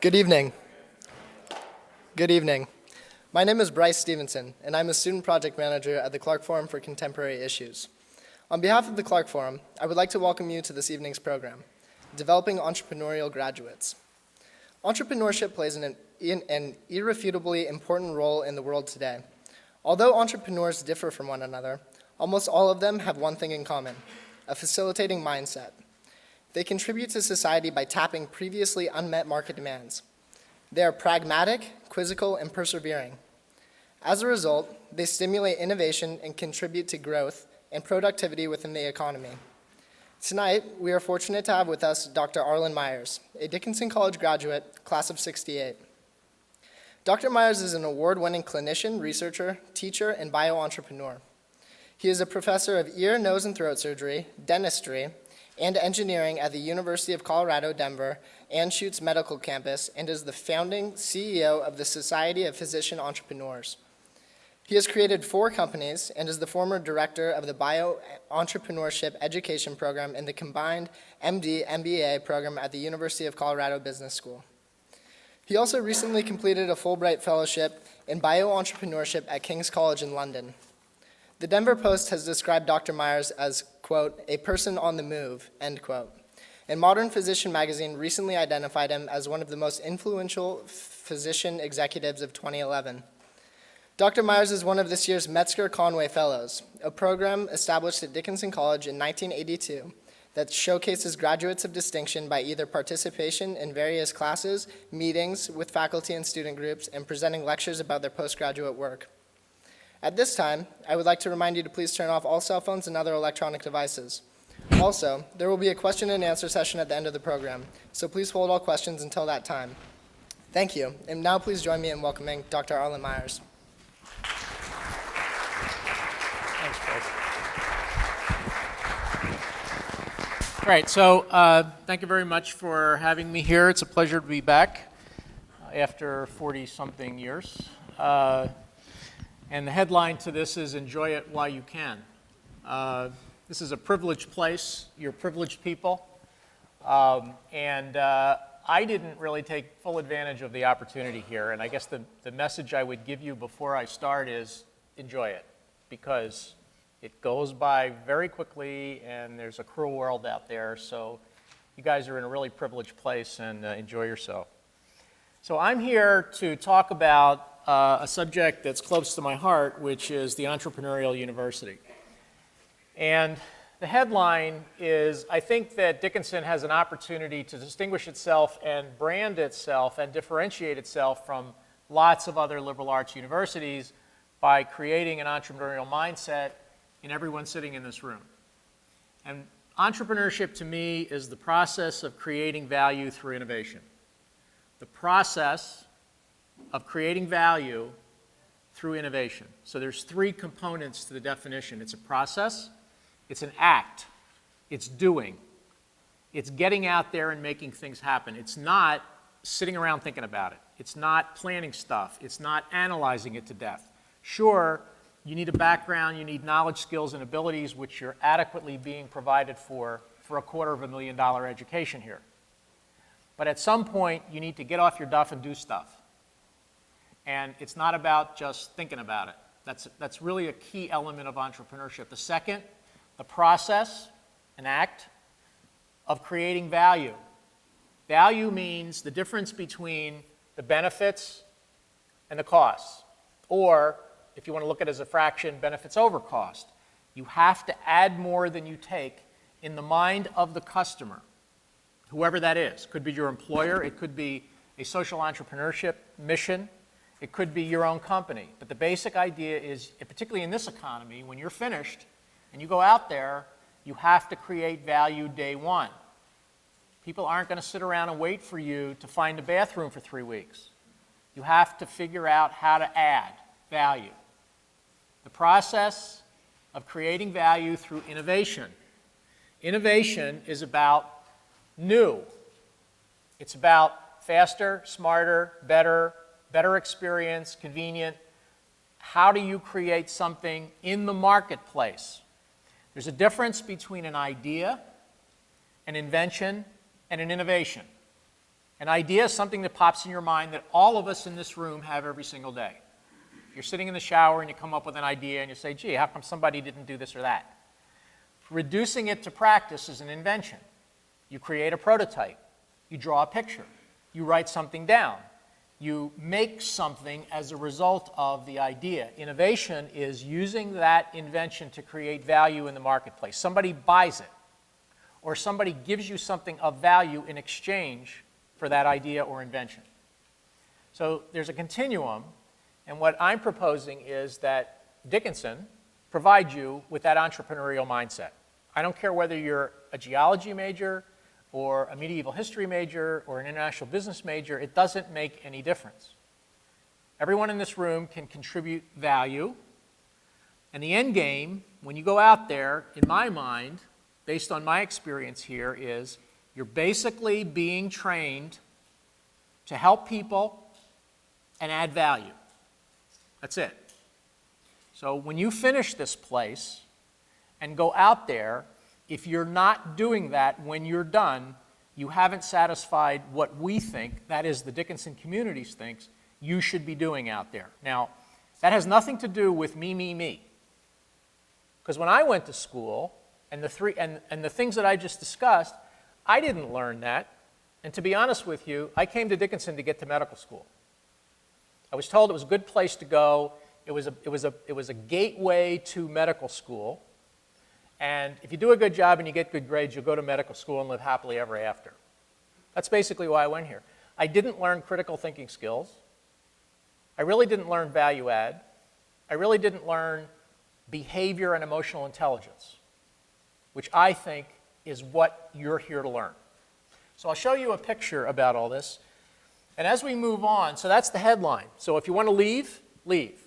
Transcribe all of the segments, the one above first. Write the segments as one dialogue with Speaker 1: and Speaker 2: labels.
Speaker 1: Good evening. Good evening. My name is Bryce Stevenson, and I'm a student project manager at the Clark Forum for Contemporary Issues. On behalf of the Clark Forum, I would like to welcome you to this evening's program, Developing Entrepreneurial Graduates. Entrepreneurship plays an irrefutably important role in the world today. Although entrepreneurs differ from one another, almost all of them have one thing in common: a facilitating mindset. They contribute to society by tapping previously unmet market demands. They are pragmatic, quizzical, and persevering. As a result, they stimulate innovation and contribute to growth and productivity within the economy. Tonight, we are fortunate to have with us Dr. Arlen Myers, a Dickinson College graduate, class of '68. Dr. Myers is an award-winning clinician, researcher, teacher, and bio-entrepreneur. He is a professor of ear, nose, and throat surgery, dentistry, and engineering at the University of Colorado, Denver, Anschutz Medical Campus, and is the founding CEO of the Society of Physician Entrepreneurs. He has created 4 companies and is the former director of the Bio-Entrepreneurship Education Program in the combined MD-MBA program at the University of Colorado Business School. He also recently completed a Fulbright Fellowship in Bio-Entrepreneurship at King's College in London. The Denver Post has described Dr. Myers as, quote, a person on the move, end quote. And Modern Physician magazine recently identified him as one of the most influential physician executives of 2011. Dr. Myers is one of this year's Metzger-Conway Fellows, a program established at Dickinson College in 1982 that showcases graduates of distinction by either participation in various classes, meetings with faculty and student groups, and presenting lectures about their postgraduate work. At this time, I would like to remind you to please turn off all cell phones and other electronic devices. Also, there will be a question and answer session at the end of the program, so please hold all questions until that time. Thank you, and now please join me in welcoming Dr. Arlen Myers.
Speaker 2: Thanks, Craig. All right, so thank you very much for having me here. It's a pleasure to be back after 40-something years. And the headline to this is enjoy it while you can. This is a privileged place. You're privileged people. I didn't really take full advantage of the opportunity here. And I guess the message I would give you before I start is enjoy it, because it goes by very quickly and there's a cruel world out there. So you guys are in a really privileged place, and enjoy yourself. So I'm here to talk about a subject that's close to my heart, which is the Entrepreneurial University. And the headline is, I think that Dickinson has an opportunity to distinguish itself and brand itself and differentiate itself from lots of other liberal arts universities by creating an entrepreneurial mindset in everyone sitting in this room. And entrepreneurship to me is the process of creating value through innovation. The process of creating value through innovation. So there's 3 components to the definition. It's a process, it's an act, it's doing. It's getting out there and making things happen. It's not sitting around thinking about it. It's not planning stuff. It's not analyzing it to death. Sure, you need a background, you need knowledge, skills, and abilities which you're adequately being provided for a $250,000 education here. But at some point, you need to get off your duff and do stuff. And it's not about just thinking about it. That's really a key element of entrepreneurship. The second, the process, an act, of creating value. Value means the difference between the benefits and the costs. Or, if you want to look at it as a fraction, benefits over cost. You have to add more than you take in the mind of the customer, whoever that is. Could be your employer, it could be a social entrepreneurship mission, it could be your own company. But the basic idea is, particularly in this economy, when you're finished and you go out there, you have to create value day one. People aren't going to sit around and wait for you to find a bathroom for 3 weeks. You have to figure out how to add value. The process of creating value through innovation. Innovation is about new. It's about faster, smarter, better experience, convenient. How do you create something in the marketplace? There's a difference between an idea, an invention, and an innovation. An idea is something that pops in your mind that all of us in this room have every single day. You're sitting in the shower and you come up with an idea and you say, gee, how come somebody didn't do this or that? Reducing it to practice is an invention. You create a prototype. You draw a picture. You write something down. You make something as a result of the idea. Innovation is using that invention to create value in the marketplace. Somebody buys it, or somebody gives you something of value in exchange for that idea or invention. So there's a continuum, and what I'm proposing is that Dickinson provide you with that entrepreneurial mindset. I don't care whether you're a geology major or a medieval history major or an international business major, it doesn't make any difference. Everyone in this room can contribute value, and the end game, when you go out there, in my mind, based on my experience here, is you're basically being trained to help people and add value. That's it. So when you finish this place and go out there, if you're not doing that when you're done, you haven't satisfied what we think, that is the Dickinson communities thinks, you should be doing out there. Now, that has nothing to do with me. Because when I went to school, and the things that I just discussed, I didn't learn that. And to be honest with you, I came to Dickinson to get to medical school. I was told it was a good place to go. It was a gateway to medical school. And if you do a good job and you get good grades, you'll go to medical school and live happily ever after. That's basically why I went here. I didn't learn critical thinking skills. I really didn't learn value add. I really didn't learn behavior and emotional intelligence, which I think is what you're here to learn. So I'll show you a picture about all this. And as we move on, so that's the headline. So if you want to leave, leave,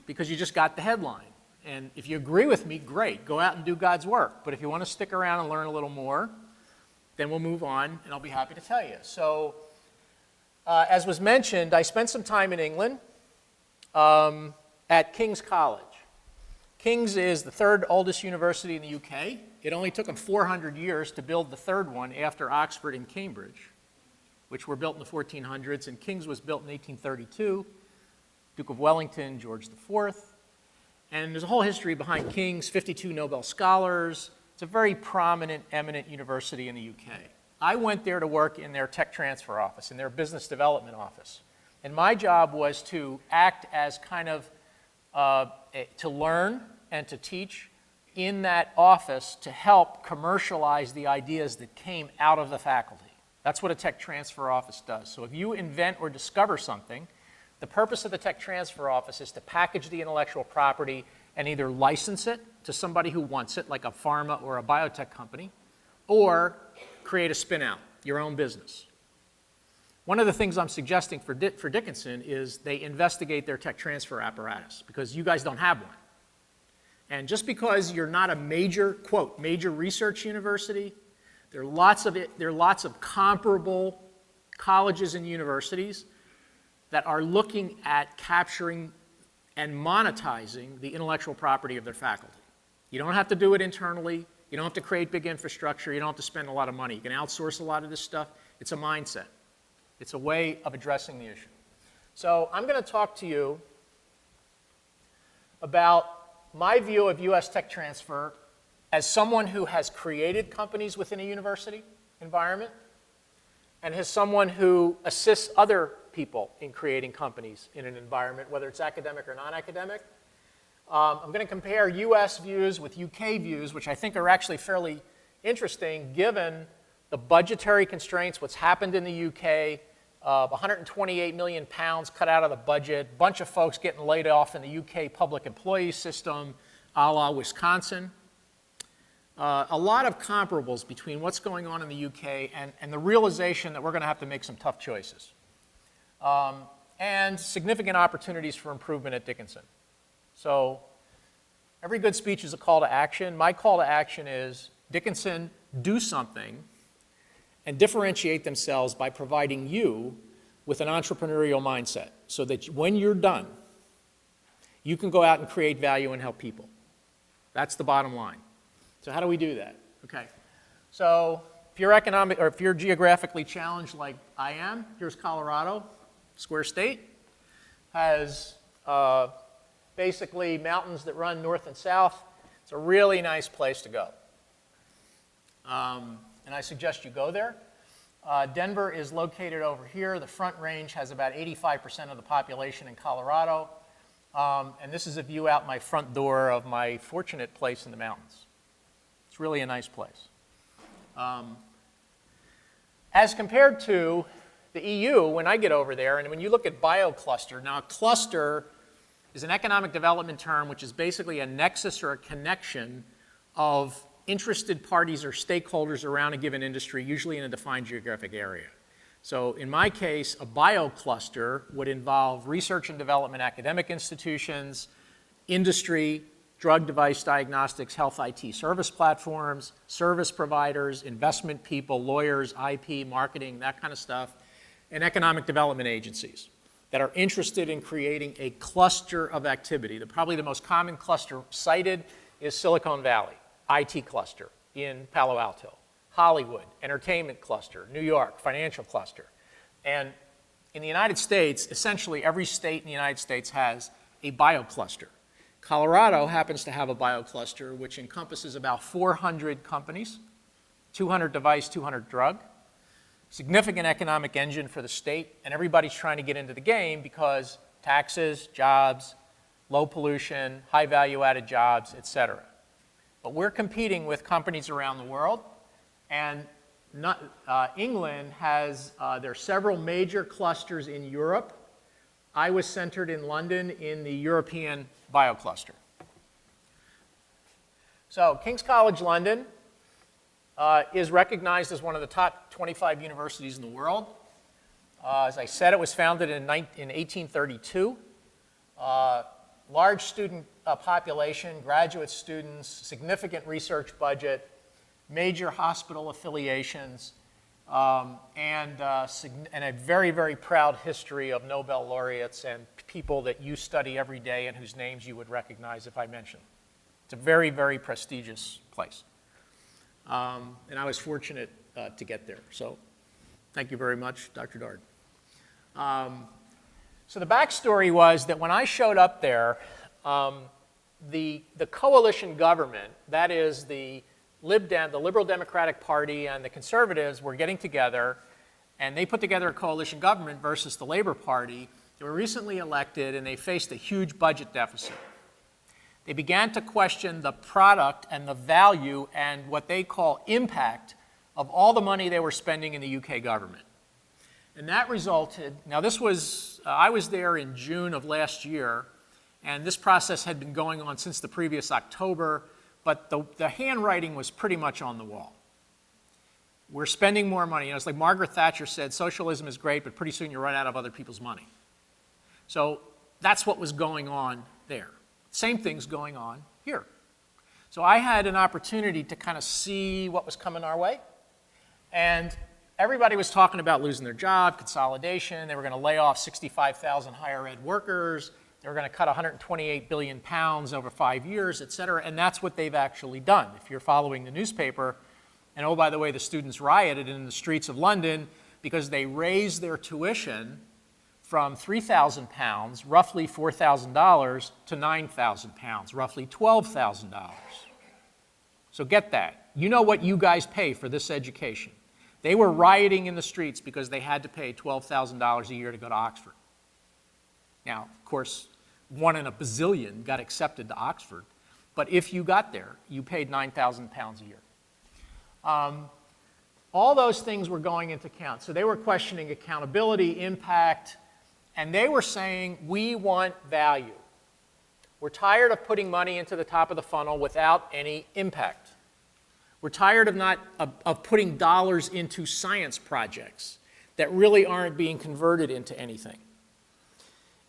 Speaker 2: because you just got the headline. And if you agree with me, great, go out and do God's work. But if you want to stick around and learn a little more, then we'll move on, and I'll be happy to tell you. So as was mentioned, I spent some time in England at King's College. King's is the third oldest university in the UK. It only took them 400 years to build the third one after Oxford and Cambridge, which were built in the 1400s, and King's was built in 1832. Duke of Wellington, George IV. And there's a whole history behind King's, 52 Nobel scholars. It's a very prominent, eminent university in the UK. I went there to work in their tech transfer office, in their business development office. And my job was to act as kind of, to learn and to teach in that office to help commercialize the ideas that came out of the faculty. That's what a tech transfer office does. So if you invent or discover something, the purpose of the tech transfer office is to package the intellectual property and either license it to somebody who wants it, like a pharma or a biotech company, or create a spin-out, your own business. One of the things I'm suggesting for Dickinson is they investigate their tech transfer apparatus, because you guys don't have one. And just because you're not a major, quote, major research university, there are lots of comparable colleges and universities that are looking at capturing and monetizing the intellectual property of their faculty. You don't have to do it internally. You don't have to create big infrastructure. You don't have to spend a lot of money. You can outsource a lot of this stuff. It's a mindset. It's a way of addressing the issue. So I'm going to talk to you about my view of U.S. tech transfer as someone who has created companies within a university environment and as someone who assists other people in creating companies in an environment, whether it's academic or non-academic. I'm going to compare U.S. views with UK views, which I think are actually fairly interesting given the budgetary constraints, what's happened in the UK, 128 million pounds cut out of the budget, bunch of folks getting laid off in the UK public employee system, a la Wisconsin. A lot of comparables between what's going on in the UK and the realization that we're going to have to make some tough choices. And significant opportunities for improvement at Dickinson. So every good speech is a call to action. My call to action is Dickinson, do something and differentiate themselves by providing you with an entrepreneurial mindset so that when you're done, you can go out and create value and help people. That's the bottom line. So how do we do that? Okay. So if you're economic, or if you're geographically challenged like I am, here's Colorado, square state, has basically mountains that run north and south. It's a really nice place to go. And I suggest you go there. Denver is located over here. The Front Range has about 85% of the population in Colorado. And this is a view out my front door of my fortunate place in the mountains. It's really a nice place. As compared to the EU, when I get over there, and when you look at biocluster, now a cluster is an economic development term which is basically a nexus or a connection of interested parties or stakeholders around a given industry, usually in a defined geographic area. So in my case, a biocluster would involve research and development academic institutions, industry, drug device diagnostics, health IT service platforms, service providers, investment people, lawyers, IP, marketing, that kind of stuff, and economic development agencies that are interested in creating a cluster of activity. Probably the most common cluster cited is Silicon Valley, IT cluster in Palo Alto, Hollywood, entertainment cluster, New York, financial cluster. And in the United States, essentially every state in the United States has a biocluster. Colorado happens to have a biocluster which encompasses about 400 companies, 200 device, 200 drug, significant economic engine for the state, and everybody's trying to get into the game because taxes, jobs, low pollution, high value-added jobs, et cetera. But we're competing with companies around the world, and England has, there are several major clusters in Europe. I was centered in London in the European biocluster. So King's College London is recognized as one of the top 25 universities in the world. As I said, it was founded in 1832. Large student population, graduate students, significant research budget, major hospital affiliations, and a very, very proud history of Nobel laureates and people that you study every day and whose names you would recognize if I mentioned. It's a very, very prestigious place. And I was fortunate to get there. So thank you very much, Dr. Dard. So the backstory was that when I showed up there, the coalition government, that is the Liberal Democratic Party and the Conservatives, were getting together, and they put together a coalition government versus the Labor Party. They were recently elected, and they faced a huge budget deficit. They began to question the product and the value and what they call impact of all the money they were spending in the UK government. And that resulted, now this was, I was there in June of last year, and this process had been going on since the previous October, but the handwriting was pretty much on the wall. We're spending more money. You know, it's like Margaret Thatcher said, socialism is great, but pretty soon you run out of other people's money. So that's what was going on there. Same thing's going on here. So I had an opportunity to kind of see what was coming our way. And everybody was talking about losing their job, consolidation. They were going to lay off 65,000 higher ed workers. They were going to cut 128 billion pounds over 5 years, et cetera. And that's what they've actually done. If you're following the newspaper, and oh, by the way, the students rioted in the streets of London because they raised their tuition from 3,000 pounds, roughly $4,000, to 9,000 pounds, roughly $12,000. So get that. You know what you guys pay for this education. They were rioting in the streets because they had to pay $12,000 a year to go to Oxford. Now, of course, 1 in a bazillion got accepted to Oxford, but if you got there, you paid 9,000 pounds a year. All those things were going into account. So they were questioning accountability, impact, and they were saying, we want value. We're tired of putting money into the top of the funnel without any impact. We're tired of putting dollars into science projects that really aren't being converted into anything.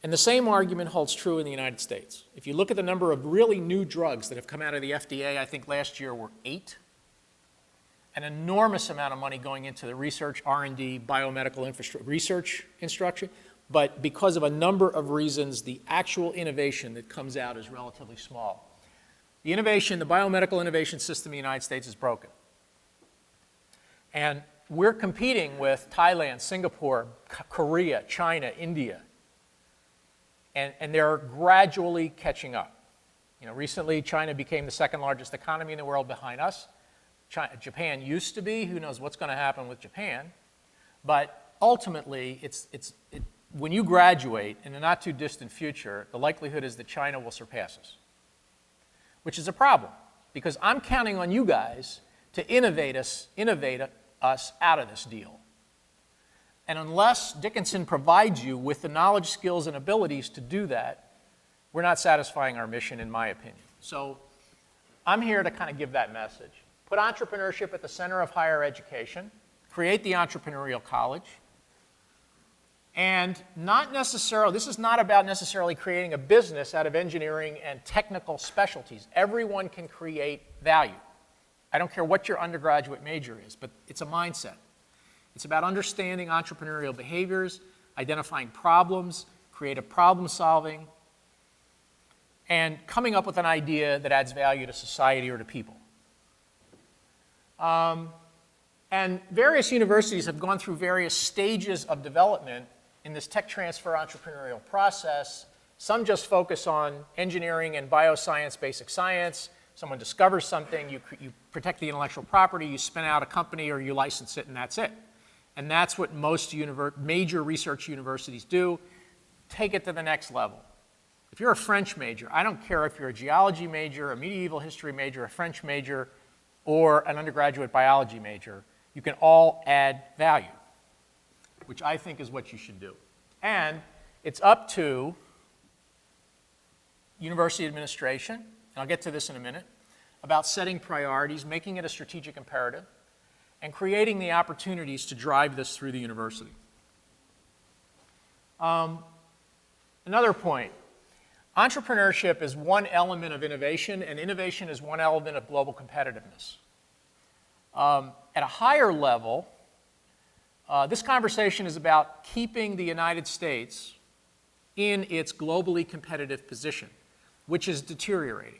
Speaker 2: And the same argument holds true in the United States. If you look at the number of really new drugs that have come out of the FDA, I think last year were 8. An enormous amount of money going into the research, R&D, biomedical infrastructure, research instruction. But because of a number of reasons, the actual innovation that comes out is relatively small. The biomedical innovation system in the United States is broken. And we're competing with Thailand, Singapore, Korea, China, India. And they're gradually catching up. You know, recently China became the second largest economy in the world behind us. Japan used to be. Who knows what's going to happen with Japan? But ultimately, when you graduate in the not too distant future, the likelihood is that China will surpass us, which is a problem because I'm counting on you guys to innovate us out of this deal. And unless Dickinson provides you with the knowledge, skills, and abilities to do that, we're not satisfying our mission, in my opinion. So I'm here to kind of give that message. Put entrepreneurship at the center of higher education, create the entrepreneurial college, and this is not about necessarily creating a business out of engineering and technical specialties. Everyone can create value. I don't care what your undergraduate major is, but it's a mindset. It's about understanding entrepreneurial behaviors, identifying problems, creative problem solving, and coming up with an idea that adds value to society or to people. And various universities have gone through various stages of development in this tech transfer entrepreneurial process. Some just focus on engineering and bioscience, basic science. Someone discovers something, you protect the intellectual property, you spin out a company or you license it, and that's it. And that's what most major research universities do. Take it to the next level. If you're a French major, I don't care if you're a geology major, a medieval history major, a French major, or an undergraduate biology major, you can all add value, which I think is what you should do. And it's up to university administration, and I'll get to this in a minute, about setting priorities, making it a strategic imperative, and creating the opportunities to drive this through the university. Another point, entrepreneurship is one element of innovation, and innovation is one element of global competitiveness. At a higher level, this conversation is about keeping the United States in its globally competitive position, which is deteriorating.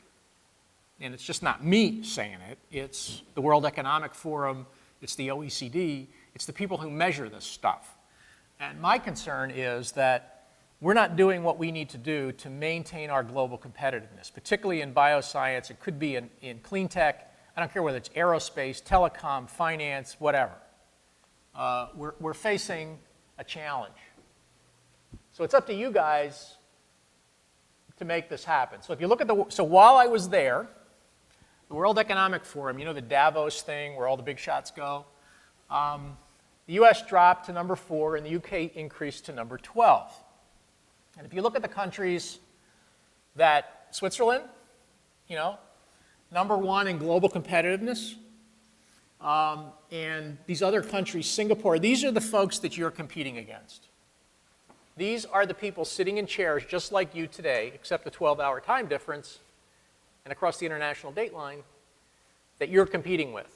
Speaker 2: And it's just not me saying it, it's the World Economic Forum, it's the OECD, it's the people who measure this stuff. And my concern is that we're not doing what we need to do to maintain our global competitiveness, particularly in bioscience. It could be in clean tech. I don't care whether it's aerospace, telecom, finance, whatever. We're facing a challenge. So it's up to you guys to make this happen. So if you look at so while I was there, the World Economic Forum, you know the Davos thing where all the big shots go, the US dropped to number 4 and the UK increased to number 12. And if you look at the countries that, Switzerland, you know, number 1 in global competitiveness, and these other countries, Singapore, these are the folks that you're competing against. These are the people sitting in chairs just like you today, except the 12-hour time difference, and across the international date line, that you're competing with.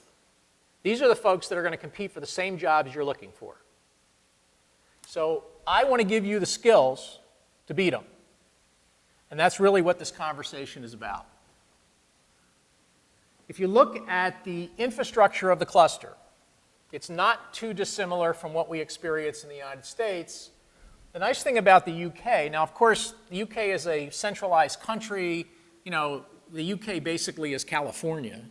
Speaker 2: These are the folks that are going to compete for the same jobs you're looking for. So I want to give you the skills to beat them. And that's really what this conversation is about. If you look at the infrastructure of the cluster, it's not too dissimilar from what we experience in the United States. The nice thing about the UK, now of course the UK is a centralized country, you know, the UK basically is California,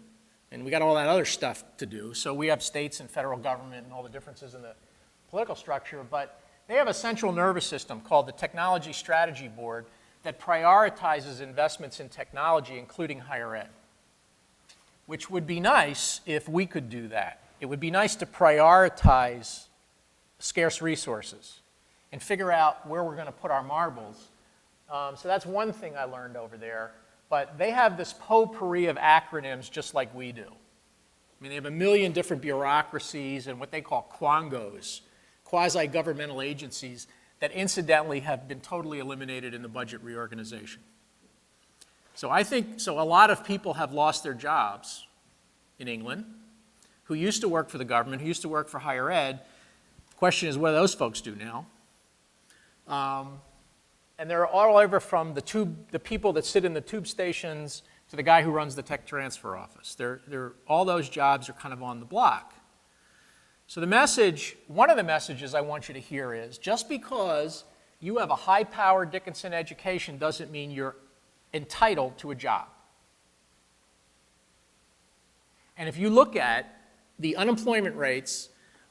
Speaker 2: and we got all that other stuff to do. So we have states and federal government and all the differences in the political structure, but they have a central nervous system called the Technology Strategy Board that prioritizes investments in technology, including higher ed, which would be nice if we could do that. It would be nice to prioritize scarce resources and figure out where we're going to put our marbles. So that's one thing I learned over there. But they have this potpourri of acronyms just like we do. I mean, they have a million different bureaucracies and what they call quangos, quasi-governmental agencies that incidentally have been totally eliminated in the budget reorganization. So a lot of people have lost their jobs in England who used to work for the government, who used to work for higher ed. The question is, what do those folks do now? And they're all over from the people that sit in the tube stations to the guy who runs the tech transfer office. All those jobs are kind of on the block. So the message, one of the messages I want you to hear is, just because you have a high-powered Dickinson education doesn't mean you're entitled to a job. And if you look at the unemployment rates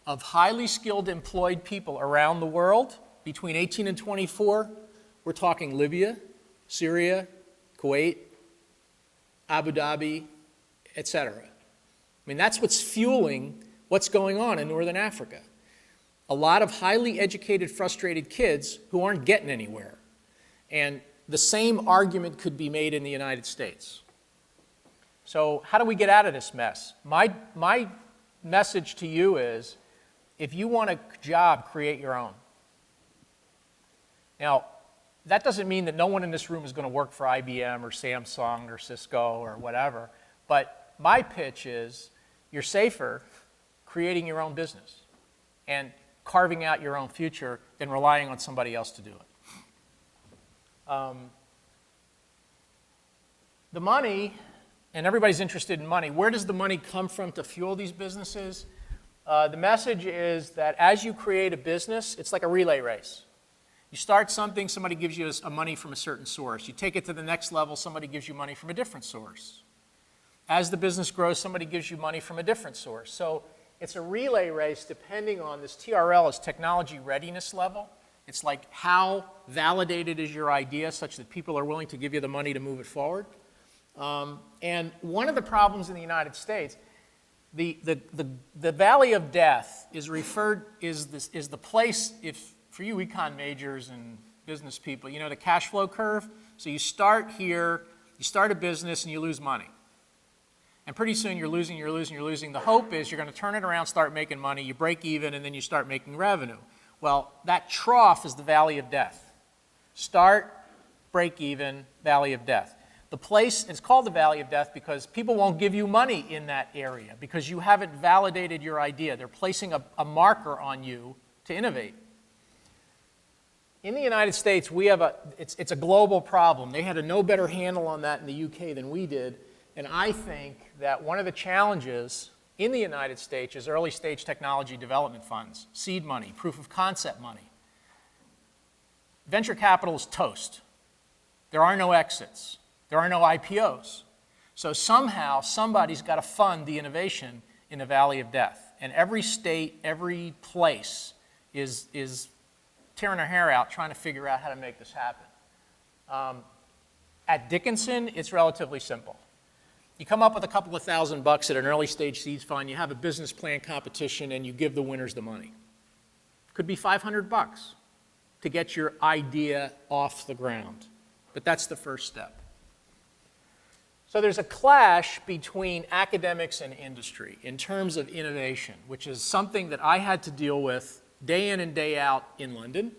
Speaker 2: of highly skilled employed people around the world between 18 and 24, we're talking Libya, Syria, Kuwait, Abu Dhabi, etc. I mean, that's what's fueling what's going on in Northern Africa. A lot of highly educated, frustrated kids who aren't getting anywhere. And the same argument could be made in the United States. So how do we get out of this mess? My message to you is, if you want a job, create your own. Now, that doesn't mean that no one in this room is going to work for IBM or Samsung or Cisco or whatever, but my pitch is, you're safer creating your own business and carving out your own future than relying on somebody else to do it. The money, and everybody's interested in money, where does the money come from to fuel these businesses? The message is that as you create a business, it's like a relay race. You start something, somebody gives you money from a certain source. You take it to the next level, somebody gives you money from a different source. As the business grows, somebody gives you money from a different source. So it's a relay race depending on this TRL is technology readiness level. It's like how validated is your idea such that people are willing to give you the money to move it forward. And one of the problems in the United States, the valley of death is the place, if for you econ majors and business people, you know the cash flow curve? So you start here, you start a business and you lose money. And pretty soon you're losing. The hope is you're going to turn it around, start making money, you break even, and then you start making revenue. Well, that trough is the valley of death. Start, break even, valley of death. The place, it's called the valley of death because people won't give you money in that area because you haven't validated your idea. They're placing a marker on you to innovate. In the United States, it's a global problem. They had a no better handle on that in the UK than we did. And I think that one of the challenges in the United States is early stage technology development funds, seed money, proof of concept money. Venture capital is toast. There are no exits. There are no IPOs. So somehow somebody's got to fund the innovation in the valley of death. And every state, every place is tearing their hair out trying to figure out how to make this happen. At Dickinson, it's relatively simple. You come up with a couple of $1,000 at an early stage seed fund, you have a business plan competition, and you give the winners the money. Could be $500 to get your idea off the ground. But that's the first step. So there's a clash between academics and industry in terms of innovation, which is something that I had to deal with day in and day out in London,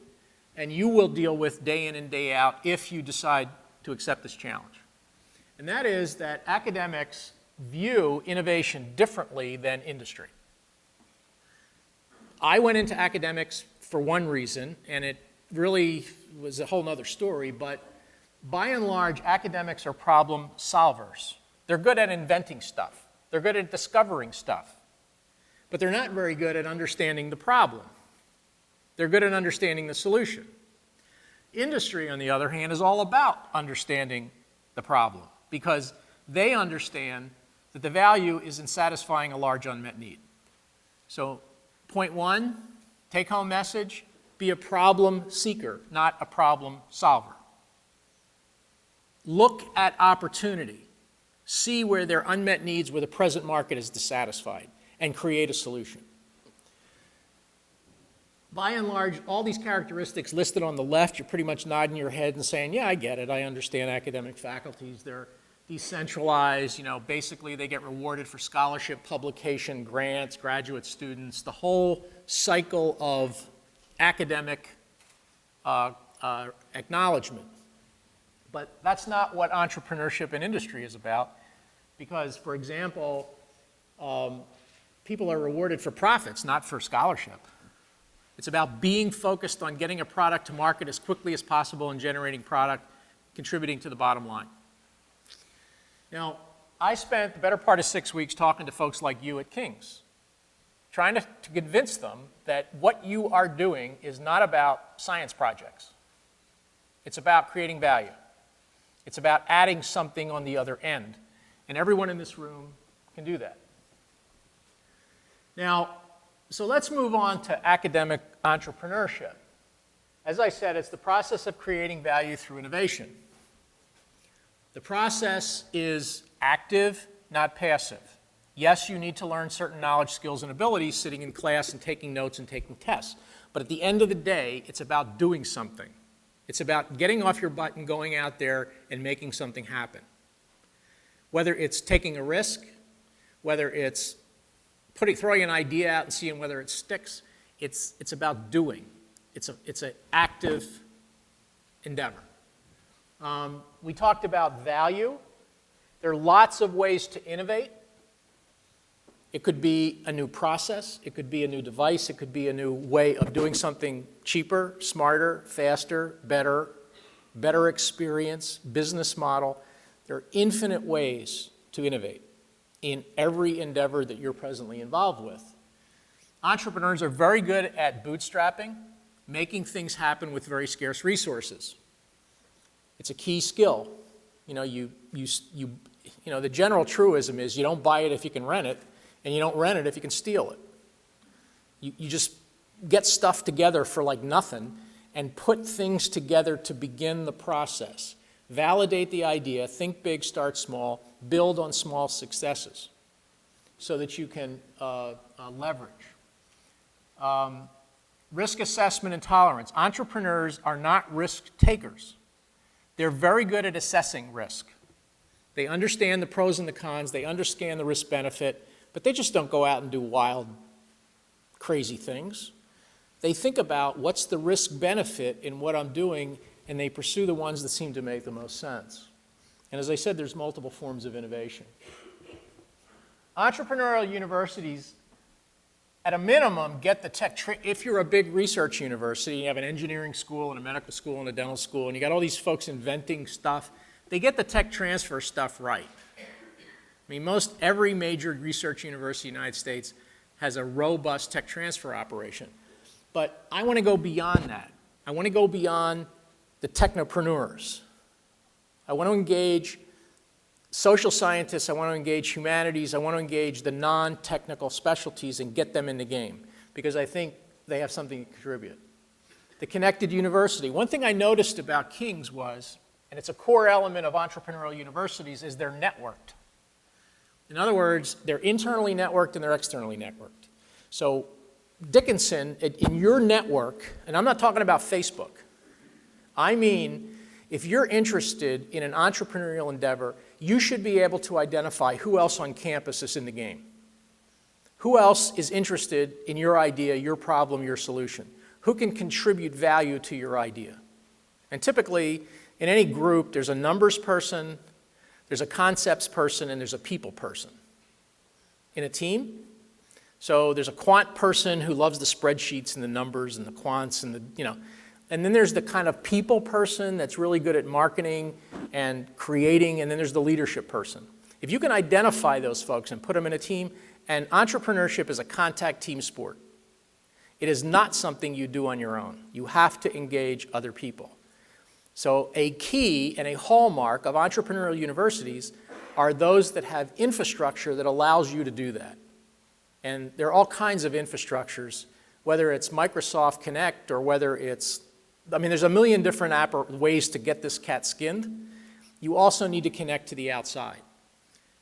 Speaker 2: and you will deal with day in and day out if you decide to accept this challenge. And that is that academics view innovation differently than industry. I went into academics for one reason, and it really was a whole other story, but by and large, academics are problem solvers. They're good at inventing stuff. They're good at discovering stuff. But they're not very good at understanding the problem. They're good at understanding the solution. Industry, on the other hand, is all about understanding the problem because they understand that the value is in satisfying a large unmet need. So, point one, take-home message, be a problem seeker, not a problem solver. Look at opportunity. See where there are unmet needs, where the present market is dissatisfied, and create a solution. By and large, all these characteristics listed on the left, you're pretty much nodding your head and saying, yeah, I get it. I understand academic faculties. They're decentralized. Basically they get rewarded for scholarship, publication, grants, graduate students, the whole cycle of academic acknowledgement. But that's not what entrepreneurship and industry is about because, for example, people are rewarded for profits, not for scholarship. It's about being focused on getting a product to market as quickly as possible and generating product, contributing to the bottom line. Now, I spent the better part of 6 weeks talking to folks like you at King's. trying to convince them that what you are doing is not about science projects. It's about creating value. It's about adding something on the other end. And everyone in this room can do that. Now, so let's move on to academic entrepreneurship. As I said, it's the process of creating value through innovation. The process is active, not passive. Yes, you need to learn certain knowledge, skills, and abilities sitting in class and taking notes and taking tests. But at the end of the day, it's about doing something. It's about getting off your butt and going out there and making something happen. Whether it's taking a risk, whether it's throwing an idea out and seeing whether it sticks, it's about doing. It's an active endeavor. We talked about value. There are lots of ways to innovate. It could be a new process. It could be a new device. It could be a new way of doing something cheaper, smarter, faster, better experience, business model. There are infinite ways to innovate in every endeavor that you're presently involved with. Entrepreneurs are very good at bootstrapping, making things happen with very scarce resources. It's a key skill. The general truism is you don't buy it if you can rent it, and you don't rent it if you can steal it. You just get stuff together for like nothing and put things together to begin the process. Validate the idea, think big, start small, build on small successes so that you can leverage. Risk assessment and tolerance. Entrepreneurs are not risk takers. They're very good at assessing risk. They understand the pros and the cons, they understand the risk benefit, but they just don't go out and do wild, crazy things. They think about what's the risk benefit in what I'm doing, and they pursue the ones that seem to make the most sense. And as I said, there's multiple forms of innovation. Entrepreneurial universities, at a minimum, get the tech if you're a big research university, you have an engineering school and a medical school and a dental school, and you got all these folks inventing stuff, they get the tech transfer stuff right. I mean, every major research university in the United States has a robust tech transfer operation. But I want to go beyond that. I want to go beyond the technopreneurs. I want to engage social scientists, I want to engage humanities, I want to engage the non-technical specialties and get them in the game because I think they have something to contribute. The connected university. One thing I noticed about King's was, and it's a core element of entrepreneurial universities, is they're networked. In other words, they're internally networked and they're externally networked. So Dickinson, in your network, and I'm not talking about Facebook, I mean, if you're interested in an entrepreneurial endeavor, you should be able to identify who else on campus is in the game. Who else is interested in your idea, your problem, your solution? Who can contribute value to your idea? And typically, in any group, there's a numbers person, there's a concepts person, and there's a people person. In a team, so there's a quant person who loves the spreadsheets and the numbers and the quants and and then there's the kind of people person that's really good at marketing and creating, and then there's the leadership person. If you can identify those folks and put them in a team, and entrepreneurship is a contact team sport. It is not something you do on your own. You have to engage other people. So a key and a hallmark of entrepreneurial universities are those that have infrastructure that allows you to do that. And there are all kinds of infrastructures, whether it's Microsoft Connect or whether it's, there's a million different ways to get this cat skinned. You also need to connect to the outside.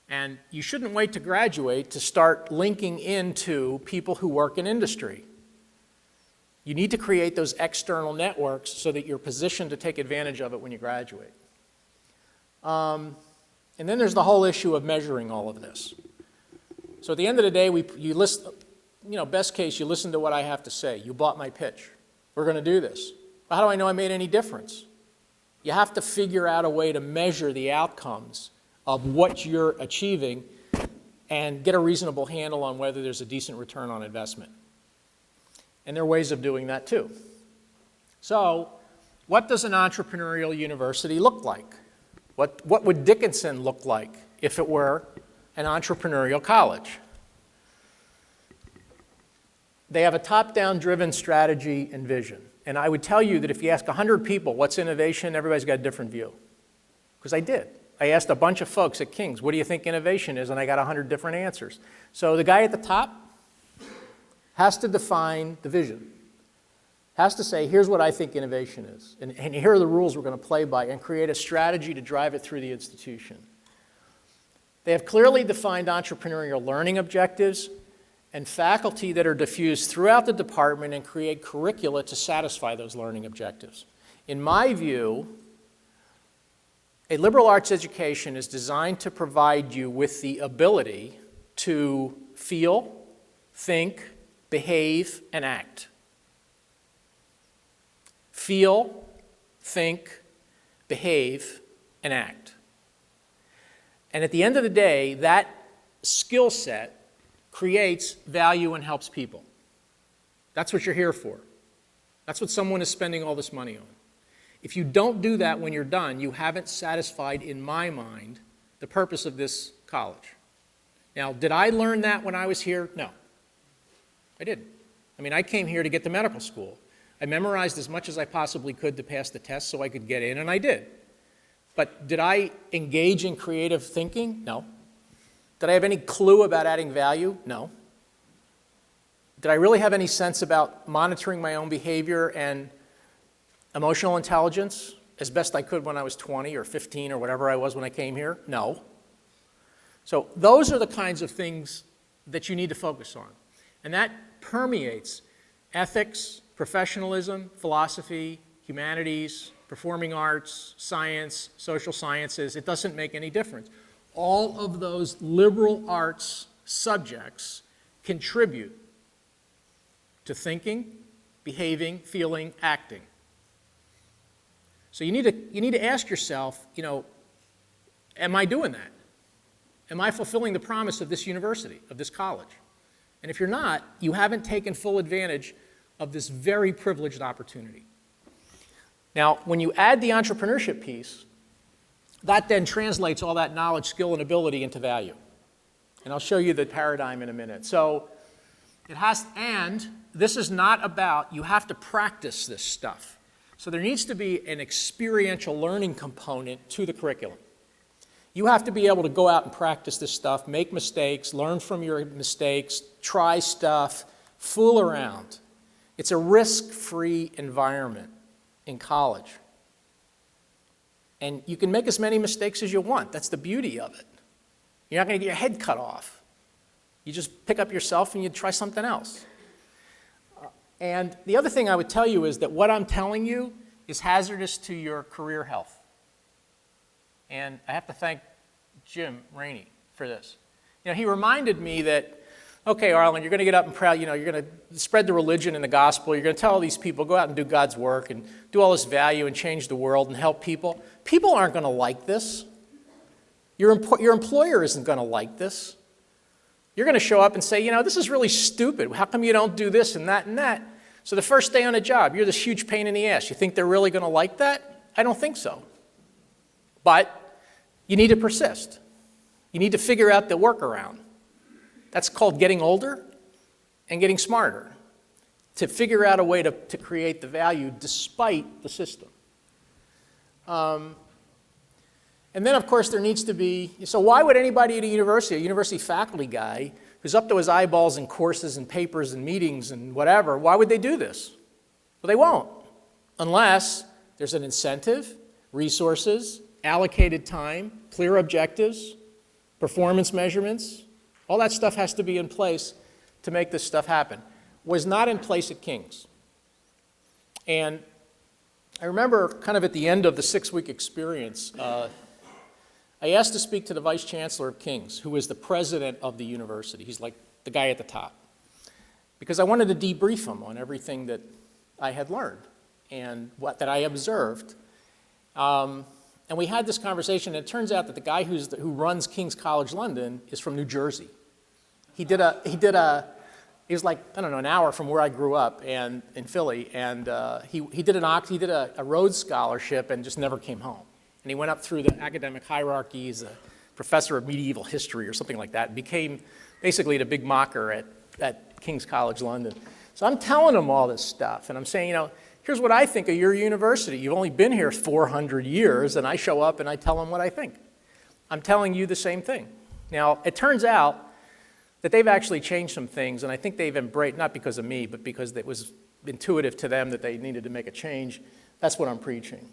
Speaker 2: And you shouldn't wait to graduate to start linking into people who work in industry. You need to create those external networks so that you're positioned to take advantage of it when you graduate. And then there's the whole issue of measuring all of this. So at the end of the day, best case, you listen to what I have to say. You bought my pitch. We're going to do this. But how do I know I made any difference? You have to figure out a way to measure the outcomes of what you're achieving and get a reasonable handle on whether there's a decent return on investment. And there are ways of doing that too. So, what does an entrepreneurial university look like? What would Dickinson look like if it were an entrepreneurial college? They have a top-down driven strategy and vision. And I would tell you that if you ask 100 people what's innovation, everybody's got a different view. Because I did. I asked a bunch of folks at King's, what do you think innovation is? And I got 100 different answers. So the guy at the top has to define the vision. Has to say, here's what I think innovation is. And here are the rules we're going to play by, and create a strategy to drive it through the institution. They have clearly defined entrepreneurial learning objectives and faculty that are diffused throughout the department and create curricula to satisfy those learning objectives. In my view, a liberal arts education is designed to provide you with the ability to feel, think, behave, and act. Feel, think, behave, and act. And at the end of the day, that skill set creates value and helps people. That's what you're here for. That's what someone is spending all this money on. If you don't do that when you're done, you haven't satisfied, in my mind, the purpose of this college. Now, did I learn that when I was here? No. I didn't. I mean, I came here to get to medical school. I memorized as much as I possibly could to pass the test so I could get in, and I did. But did I engage in creative thinking? No. Did I have any clue about adding value? No. Did I really have any sense about monitoring my own behavior and emotional intelligence as best I could when I was 20 or 15 or whatever I was when I came here? No. So those are the kinds of things that you need to focus on. And that permeates ethics, professionalism, philosophy, humanities, performing arts, science, social sciences. It doesn't make any difference. All of those liberal arts subjects contribute to thinking, behaving, feeling, acting. So you need to ask yourself, am I doing that? Am I fulfilling the promise of this university, of this college? And if you're not, you haven't taken full advantage of this very privileged opportunity. Now, when you add the entrepreneurship piece, that then translates all that knowledge, skill, and ability into value. And I'll show you the paradigm in a minute. So and this is not about, you have to practice this stuff. So there needs to be an experiential learning component to the curriculum. You have to be able to go out and practice this stuff, make mistakes, learn from your mistakes, try stuff, fool around. It's a risk-free environment in college. And you can make as many mistakes as you want. That's the beauty of it. You're not going to get your head cut off. You just pick up yourself and you try something else. And the other thing I would tell you is that what I'm telling you is hazardous to your career health. And I have to thank Jim Rainey for this. He reminded me that, okay, Arlen, you're going to get up and proud, you're going to spread the religion and the gospel. You're going to tell all these people, go out and do God's work and do all this value and change the world and help people. People aren't going to like this. Your employer isn't going to like this. You're going to show up and say, this is really stupid. How come you don't do this and that and that? So the first day on the job, you're this huge pain in the ass. You think they're really going to like that? I don't think so. But you need to persist. You need to figure out the workaround. That's called getting older and getting smarter, to figure out a way to create the value despite the system. And then, of course, there needs to be, so why would anybody at a university faculty guy who's up to his eyeballs in courses and papers and meetings and whatever, why would they do this? Well, they won't, unless there's an incentive, resources, allocated time, clear objectives, performance measurements. All that stuff has to be in place to make this stuff happen. Was not in place at King's. And I remember kind of at the end of the 6-week experience, I asked to speak to the vice chancellor of King's, who is the president of the university. He's like the guy at the top. Because I wanted to debrief him on everything that I had learned and that I observed. And we had this conversation, and it turns out that the guy who runs King's College London is from New Jersey. He was like, I don't know, an hour from where I grew up and in Philly, and he did a Rhodes Scholarship and just never came home. And he went up through the academic hierarchies, a professor of medieval history or something like that, and became basically the big mocker at King's College London. So I'm telling them all this stuff, and I'm saying, here's what I think of your university. You've only been here 400 years, and I show up and I tell them what I think. I'm telling you the same thing. Now, it turns out that they've actually changed some things, and I think they've embraced, not because of me, but because it was intuitive to them that they needed to make a change. That's what I'm preaching.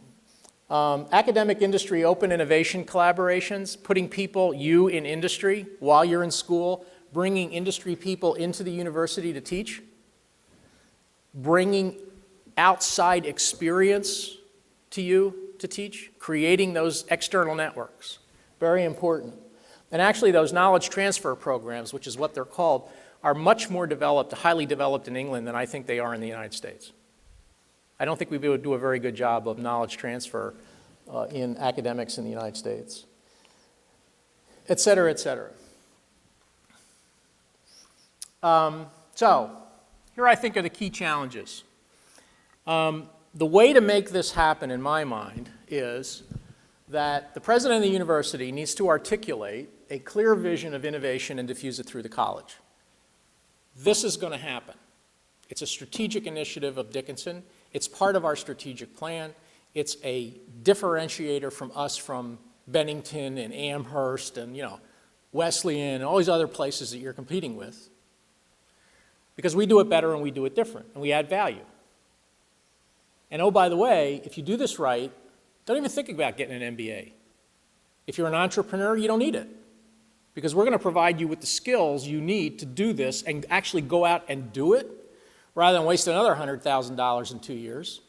Speaker 2: Academic industry open innovation collaborations, putting you in industry while you're in school, bringing industry people into the university to teach, bringing outside experience to you to teach, creating those external networks. Very important. And actually those knowledge transfer programs, which is what they're called, are much more developed, highly developed in England than I think they are in the United States. I don't think we would do a very good job of knowledge transfer in academics in the United States, et cetera, et cetera. So here I think are the key challenges. The way to make this happen, in my mind, is that the president of the university needs to articulate a clear vision of innovation and diffuse it through the college. This is going to happen. It's a strategic initiative of Dickinson. It's part of our strategic plan. It's a differentiator from us from Bennington and Amherst and, Wesleyan and all these other places that you're competing with. Because we do it better and we do it different and we add value. And oh, by the way, if you do this right, don't even think about getting an MBA. If you're an entrepreneur, you don't need it. Because we're going to provide you with the skills you need to do this and actually go out and do it, rather than waste another $100,000 in 2 years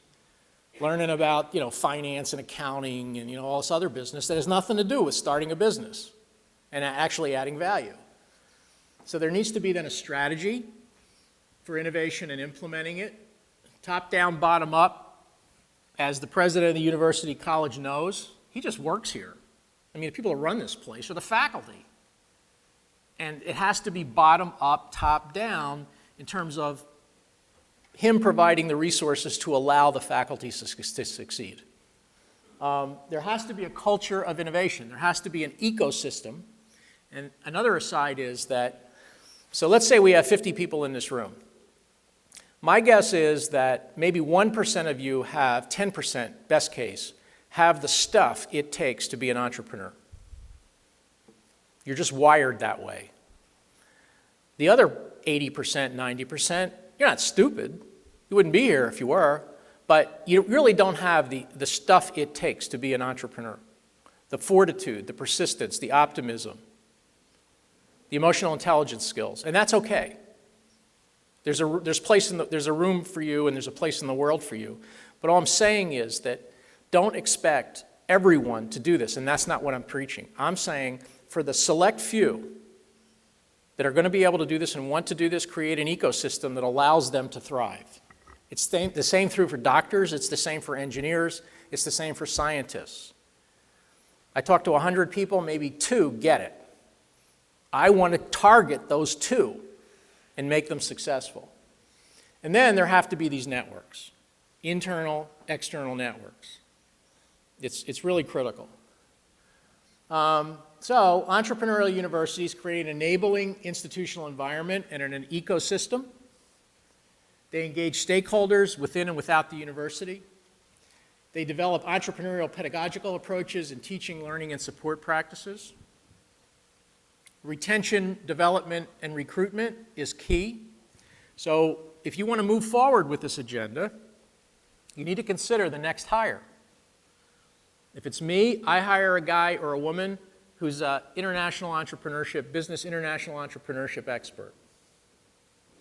Speaker 2: learning about, finance and accounting and, all this other business that has nothing to do with starting a business and actually adding value. So there needs to be then a strategy for innovation and implementing it, top down, bottom up. As the president of the university college knows, he just works here. The people who run this place are the faculty. And it has to be bottom up, top down in terms of him providing the resources to allow the faculty to succeed. There has to be a culture of innovation. There has to be an ecosystem. And another aside is that, so let's say we have 50 people in this room. My guess is that maybe 1% of you have, 10%, best case, have the stuff it takes to be an entrepreneur. You're just wired that way. The other 80%, 90%, you're not stupid. You wouldn't be here if you were, but you really don't have the stuff it takes to be an entrepreneur. The fortitude, the persistence, the optimism, the emotional intelligence skills, and that's okay. There's a room for you and there's a place in the world for you. But all I'm saying is that don't expect everyone to do this, and that's not what I'm preaching. I'm saying for the select few that are going to be able to do this and want to do this, create an ecosystem that allows them to thrive. It's the same true for doctors, it's the same for engineers, it's the same for scientists. I talk to 100 people, maybe 2 get it. I want to target those 2 and make them successful. And then there have to be these networks, internal, external networks. It's really critical. So entrepreneurial universities create an enabling institutional environment and an ecosystem. They engage stakeholders within and without the university. They develop entrepreneurial pedagogical approaches in teaching, learning, and support practices. Retention, development, and recruitment is key. So if you want to move forward with this agenda, you need to consider the next hire. If it's me, I hire a guy or a woman who's an international entrepreneurship, business international entrepreneurship expert.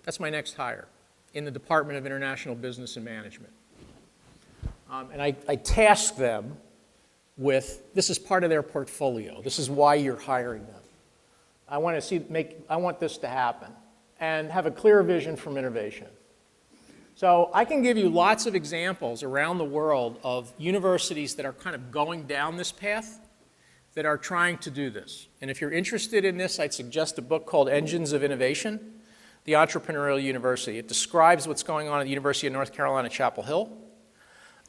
Speaker 2: That's my next hire in the Department of International Business and Management. And I task them with, this is part of their portfolio. This is why you're hiring them. I want this to happen and have a clear vision from innovation. So I can give you lots of examples around the world of universities that are kind of going down this path that are trying to do this. And if you're interested in this, I'd suggest a book called Engines of Innovation, The Entrepreneurial University. It describes what's going on at the University of North Carolina, Chapel Hill.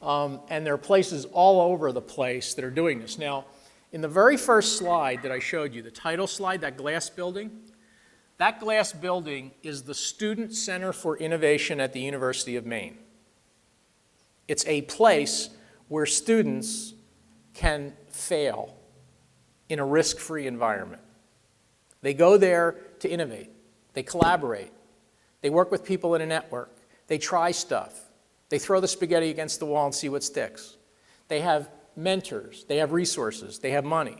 Speaker 2: And there are places all over the place that are doing this. Now, in the very first slide that I showed you, the title slide, that glass building, That glass building is the Student Center for Innovation at the University of Maine. It's a place where students can fail in a risk-free environment. They go there to innovate. They collaborate. They work with people in a network. They try stuff. They throw the spaghetti against the wall and see what sticks. They have mentors. They have resources. They have money.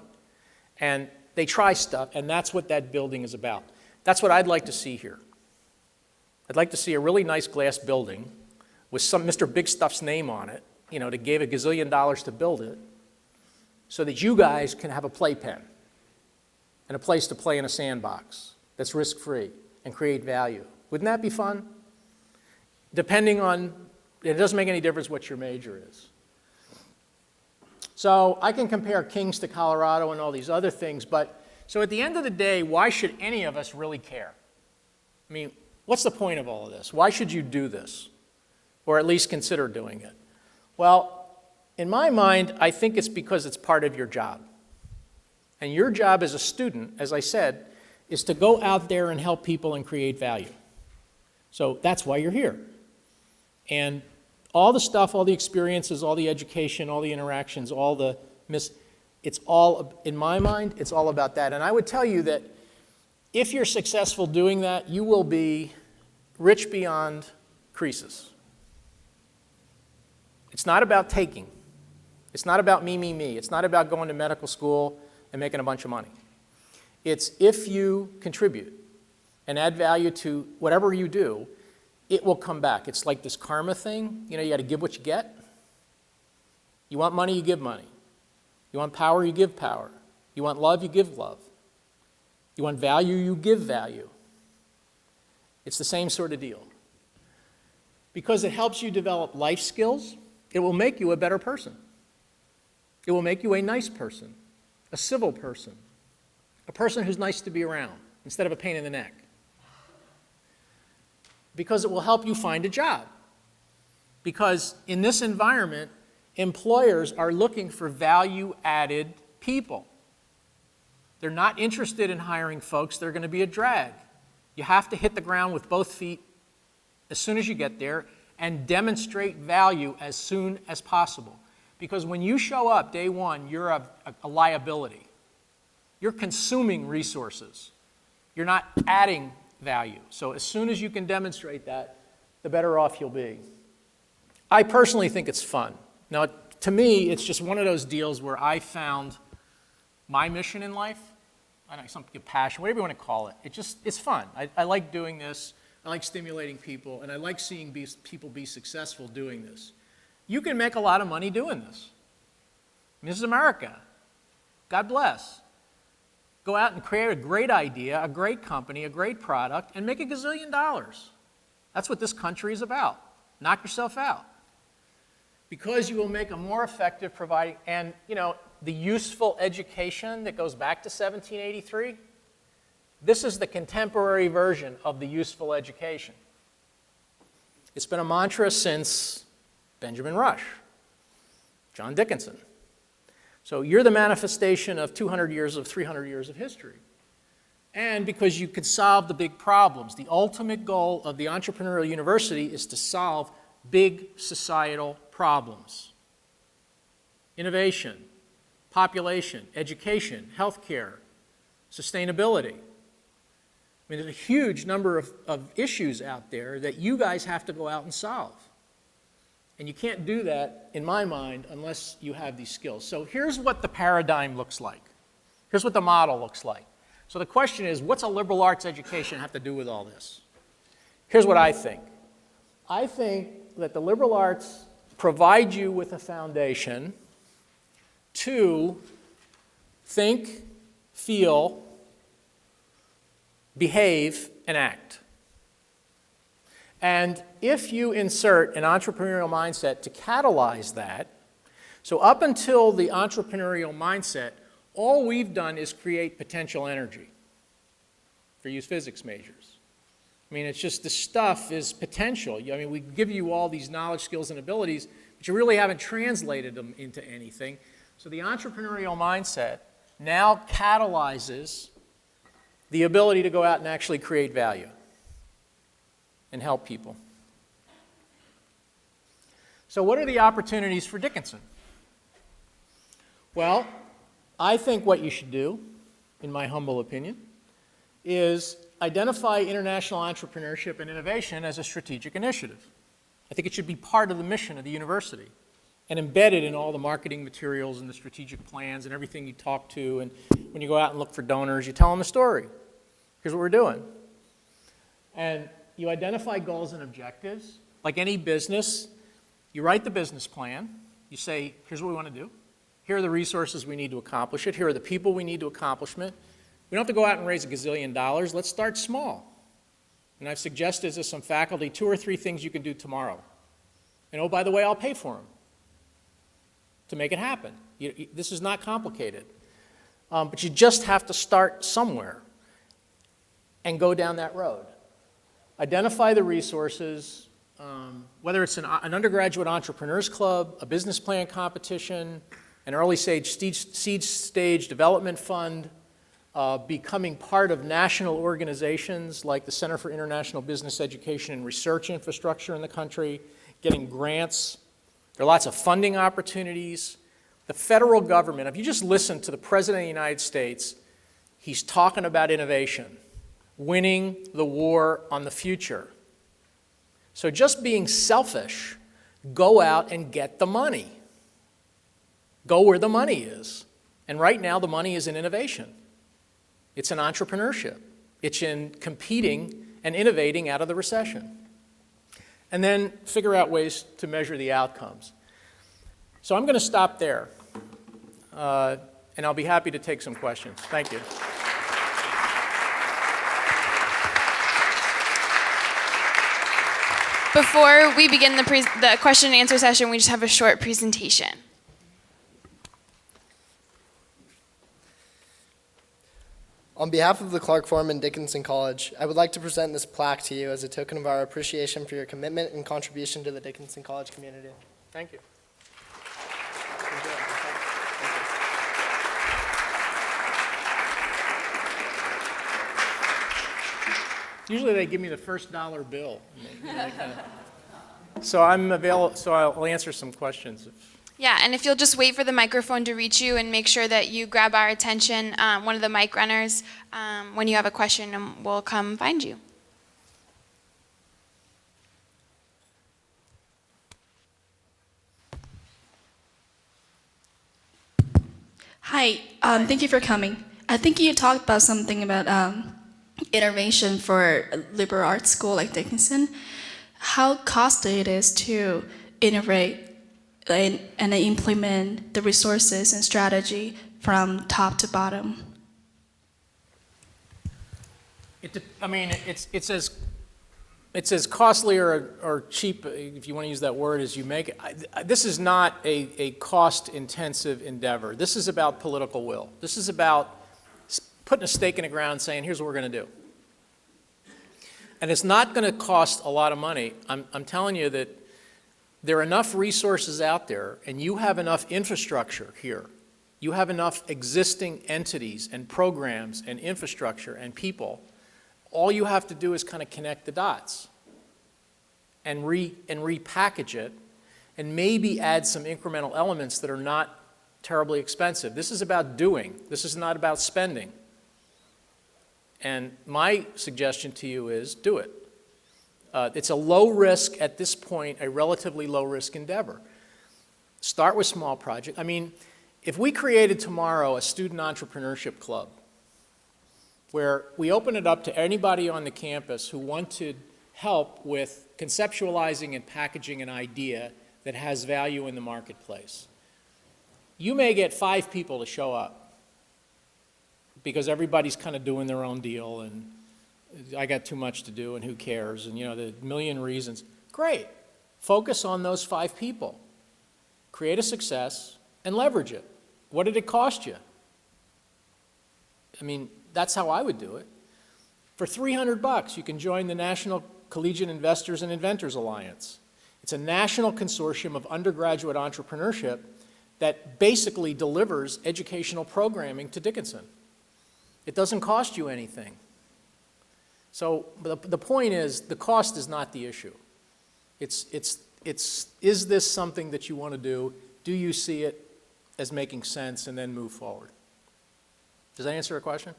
Speaker 2: And they try stuff, and that's what that building is about. That's what I'd like to see here. I'd like to see a really nice glass building with some Mr. Big Stuff's name on it, that gave $1 gazillion to build it, so that you guys can have a playpen and a place to play in a sandbox that's risk-free and create value. Wouldn't that be fun? Depending on, it doesn't make any difference what your major is. So I can compare Kings to Colorado and all these other things, but so at the end of the day, why should any of us really care? I mean, what's the point of all of this? Why should you do this? Or at least consider doing it? Well, in my mind, I think it's because it's part of your job. And your job as a student, as I said, is to go out there and help people and create value. So that's why you're here. And all the stuff, all the experiences, all the education, all the interactions, it's all, in my mind, it's all about that. And I would tell you that if you're successful doing that, you will be rich beyond creases. It's not about taking. It's not about me, me, me. It's not about going to medical school and making a bunch of money. It's if you contribute and add value to whatever you do, it will come back. It's like this karma thing. You got to give what you get. You want money, you give money. You want power, you give power. You want love, you give love. You want value, you give value. It's the same sort of deal. Because it helps you develop life skills, it will make you a better person. It will make you a nice person, a civil person, a person who's nice to be around instead of a pain in the neck. Because it will help you find a job. Because in this environment, employers are looking for value-added people. They're not interested in hiring folks that are going to be a drag. You have to hit the ground with both feet as soon as you get there and demonstrate value as soon as possible. Because when you show up day one, you're a liability. You're consuming resources. You're not adding value. So as soon as you can demonstrate that, the better off you'll be. I personally think it's fun. Now, to me, it's just one of those deals where I found my mission in life. I don't know, something, passion, whatever you want to call it. It's fun. I like doing this. I like stimulating people, and I like seeing people be successful doing this. You can make a lot of money doing this. This is America. God bless. Go out and create a great idea, a great company, a great product, and make $1 gazillion. That's what this country is about. Knock yourself out. Because you will make a more effective providing, and the useful education that goes back to 1783, this is the contemporary version of the useful education. It's been a mantra since Benjamin Rush, John Dickinson. So you're the manifestation of 200 years of 300 years of history. And because you could solve the big problems. The ultimate goal of the Entrepreneurial University is to solve big societal problems. Innovation, population, education, healthcare, sustainability. I mean, there's a huge number of issues out there that you guys have to go out and solve. And you can't do that, in my mind, unless you have these skills. So here's what the paradigm looks like. Here's what the model looks like. So the question is, what's a liberal arts education have to do with all this? Here's what I think. I think that the liberal arts provide you with a foundation to think, feel, behave, and act. And if you insert an entrepreneurial mindset to catalyze that, so up until the entrepreneurial mindset, all we've done is create potential energy for you physics majors. I mean, it's just the stuff is potential. I mean, we give you all these knowledge, skills, and abilities, but you really haven't translated them into anything. So the entrepreneurial mindset now catalyzes the ability to go out and actually create value and help people. So what are the opportunities for Dickinson? Well, I think what you should do, in my humble opinion, is identify international entrepreneurship and innovation as a strategic initiative. I think it should be part of the mission of the university and embedded in all the marketing materials and the strategic plans and everything you talk to. And when you go out and look for donors, you tell them a story. Here's what we're doing. And you identify goals and objectives. Like any business, you write the business plan. You say, here's what we want to do. Here are the resources we need to accomplish it. Here are the people we need to accomplish it. We don't have to go out and raise $1 gazillion. Let's start small. And I've suggested to some faculty 2 or 3 things you can do tomorrow. And oh, by the way, I'll pay for them to make it happen. This is not complicated. But you just have to start somewhere and go down that road. Identify the resources, whether it's an undergraduate entrepreneurs club, a business plan competition, an early stage seed stage development fund, becoming part of national organizations like the Center for International Business Education and Research Infrastructure in the country, getting grants. There are lots of funding opportunities. The federal government, if you just listen to the President of the United States, he's talking about innovation, winning the war on the future. So just being selfish, go out and get the money. Go where the money is. And right now the money is in innovation. It's in entrepreneurship. It's in competing and innovating out of the recession. And then figure out ways to measure the outcomes. So I'm going to stop there, and I'll be happy to take some questions. Thank you.
Speaker 3: Before we begin the question and answer session, we just have a short presentation.
Speaker 1: On behalf of the Clark Forum and Dickinson College, I would like to present this plaque to you as a token of our appreciation for your commitment and contribution to the Dickinson College community.
Speaker 2: Thank you. Usually they give me the first dollar bill. So I'm available, so I'll answer some questions.
Speaker 3: Yeah, and if you'll just wait for the microphone to reach you and make sure that you grab our attention, one of the mic runners, when you have a question, will come find you.
Speaker 4: Hi, thank you for coming. I think you talked about something about innovation for a liberal arts school like Dickinson. How costly it is to innovate and implement the resources and strategy from top to bottom?
Speaker 2: It's as costly or cheap, if you want to use that word, as you make it. This is not a cost-intensive endeavor. This is about political will. This is about putting a stake in the ground and saying, here's what we're going to do. And it's not going to cost a lot of money. I'm telling you that there are enough resources out there, and you have enough infrastructure here. You have enough existing entities and programs and infrastructure and people. All you have to do is kind of connect the dots and repackage it and maybe add some incremental elements that are not terribly expensive. This is about doing. This is not about spending. And my suggestion to you is do it. It's a low risk, at this point, a relatively low risk endeavor. Start with small projects. I mean, if we created tomorrow a student entrepreneurship club where we open it up to anybody on the campus who wanted help with conceptualizing and packaging an idea that has value in the marketplace, you may get 5 people to show up because everybody's kind of doing their own deal and I got too much to do and who cares, and the million reasons. Great. Focus on those 5 people. Create a success and leverage it. What did it cost you? I mean, that's how I would do it. For $300, you can join the National Collegiate Investors and Inventors Alliance. It's a national consortium of undergraduate entrepreneurship that basically delivers educational programming to Dickinson. It doesn't cost you anything. So the point is, the cost is not the issue. Is this something that you want to do? Do you see it as making sense, and then move forward? Does that answer a question?